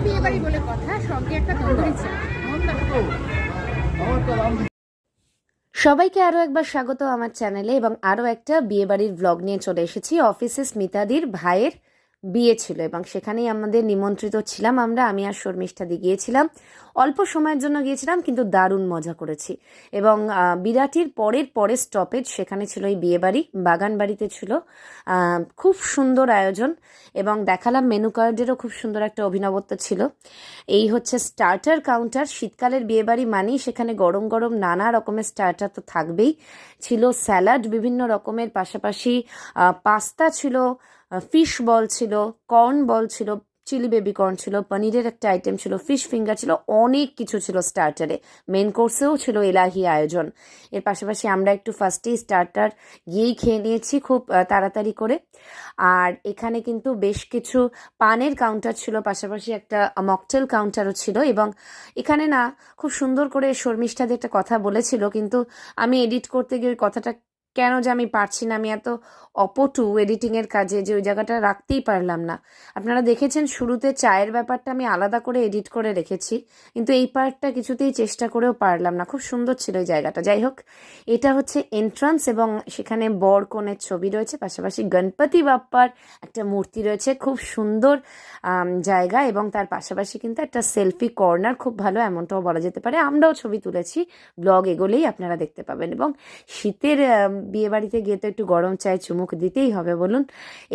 বিয়ে বাড়ি বলে কথা, সঙ্গে একটা তন্দুরি চা। সবাইকে আরও একবার স্বাগত আমার চ্যানেলে, এবং আরও একটা বিয়েবাড়ির ব্লগ নিয়ে চলে এসেছি। অফিসে স্মিতাদির ভাইয়ের বিয়ে ছিল এবং সেখানেই আমাদের নিমন্ত্রিত ছিলাম আমরা। আমি আর শর্মিষ্ঠাদি গিয়েছিলাম, অল্প সময়ের জন্য গিয়েছিলাম, কিন্তু দারুণ মজা করেছি। এবং বিরাটির পরের স্টপেজ সেখানে ছিল এই বিয়েবাড়ি, বাগান বাড়িতে ছিল। খুব সুন্দর আয়োজন, এবং দেখালাম মেনু কার্ডেরও খুব সুন্দর একটা অভিনবত্ব ছিল। এই হচ্ছে স্টার্টার কাউন্টার। শীতকালের বিয়েবাড়ি মানেই সেখানে গরম গরম নানা রকমের স্টার্টার তো থাকবেই। ছিল স্যালাড বিভিন্ন রকমের, পাশাপাশি পাস্তা ছিল, ফিশ বল ছিল, কর্ন বল ছিল, চিলি বেবি কর্ন ছিল, পনিরের একটা আইটেম ছিল, ফিশ ফিঙ্গার ছিল, অনেক কিছু ছিল স্টার্টারে। মেন কোর্সেও ছিল এলাহি আয়োজন। এর পাশাপাশি আমরা একটু ফার্স্টেই স্টার্টার গিয়েই খেয়ে নিয়েছি খুব তাড়াতাড়ি করে। আর এখানে কিন্তু বেশ কিছু পানের কাউন্টার ছিল, পাশাপাশি একটা মকটেল কাউন্টারও ছিল। এবং এখানে না খুব সুন্দর করে শর্মিষ্ঠাদের একটা কথা বলেছিল, কিন্তু আমি এডিট করতে গিয়ে ওই কথাটা কেন যে আমি পারছি না, আমি এত অপটু এডিটিংয়ের কাজে যে ওই জায়গাটা রাখতেই পারলাম না। আপনারা দেখেছেন শুরুতে চায়ের ব্যাপারটা আমি আলাদা করে এডিট করে রেখেছি, কিন্তু এই পার্টটা কিছুতেই চেষ্টা করেও পারলাম না। খুব সুন্দর ছিল এই জায়গাটা। যাই হোক, এটা হচ্ছে এন্ট্রান্স, এবং সেখানে বর কনের ছবি রয়েছে, পাশাপাশি গণপতি বাপ্পার একটা মূর্তি রয়েছে। খুব সুন্দর জায়গা, এবং তার পাশাপাশি কিন্তু একটা সেলফি কর্নার, খুব ভালো এমনটাও বলা যেতে পারে। আমরাও ছবি তুলেছি, ব্লগ এগোলেই আপনারা দেখতে পাবেন। এবং শীতের বিয়ে বাড়িতে গিয়ে তো একটু গরম চায়ে চুমুক দিতেই হবে বলুন।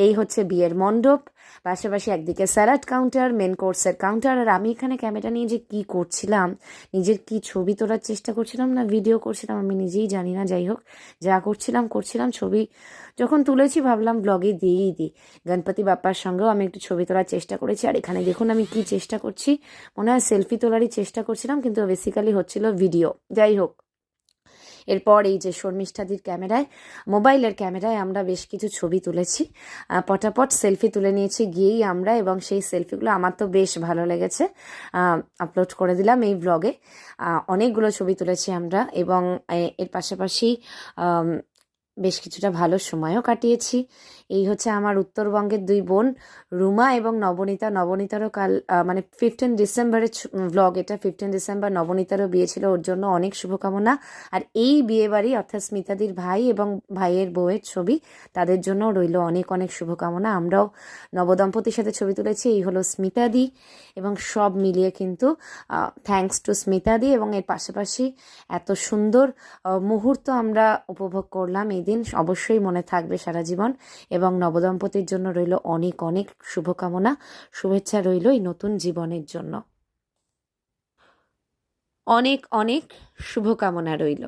এই হচ্ছে বিয়ের মণ্ডপ, পাশাপাশি একদিকে স্যালাড কাউন্টার, মেন কোর্সের কাউন্টার। আর আমি এখানে ক্যামেরা নিয়ে যে কি করছিলাম, নিজের কি ছবি তোলার চেষ্টা করছিলাম না ভিডিও করছিলাম, আমি নিজেই জানি না। যাই হোক, যা করছিলাম। ছবি যখন তুলেছি ভাবলাম ব্লগে দিয়েই দিই। গণপতি বাপ্পার সঙ্গেও আমি একটু ছবি তোলার চেষ্টা করেছি। আর এখানে দেখুন আমি কি চেষ্টা করছি, মনে হয় সেলফি তোলারই চেষ্টা করছিলাম, কিন্তু বেসিক্যালি হচ্ছিল ভিডিও। যাই হোক, এরপর এই যে শর্মিষ্ঠাদির ক্যামেরায়, মোবাইলের ক্যামেরায় আমরা বেশ কিছু ছবি তুলেছি, পটাপট সেলফি তুলে নিয়েছি গিয়েই আমরা। এবং সেই সেলফিগুলো আমার তো বেশ ভালো লেগেছে, আপলোড করে দিলাম এই ব্লগে। অনেকগুলো ছবি তুলেছি আমরা, এবং এর পাশাপাশি বেশ কিছুটা ভালো সময়ও কাটিয়েছি। এই হচ্ছে আমার উত্তরবঙ্গের দুই বোন, রুমা এবং নবনীতা। নবনীতারও কাল মানে 15 ডিসেম্বরের ব্লগ এটা। 15 ডিসেম্বর নবনীতারও বিয়ে ছিল, ওর জন্য অনেক শুভকামনা। আর এই বিয়ে বাড়ি অর্থাৎ স্মিতাদির ভাই এবং ভাইয়ের বউয়ের ছবি, তাদের জন্য রইল অনেক অনেক শুভকামনা। আমরাও নবদম্পতির সাথে ছবি তুলেছি। এই হলো স্মিতাদি, এবং সব মিলিয়ে কিন্তু থ্যাঙ্কস টু স্মিতাদি। এবং এর পাশাপাশি এত সুন্দর মুহূর্ত আমরা উপভোগ করলাম এই দিন, অবশ্যই মনে থাকবে সারা জীবন। এবং নবদম্পতির জন্য রইল অনেক অনেক শুভকামনা, শুভেচ্ছা রইল এই নতুন জীবনের জন্য। অনেক অনেক শুভকামনা রইল।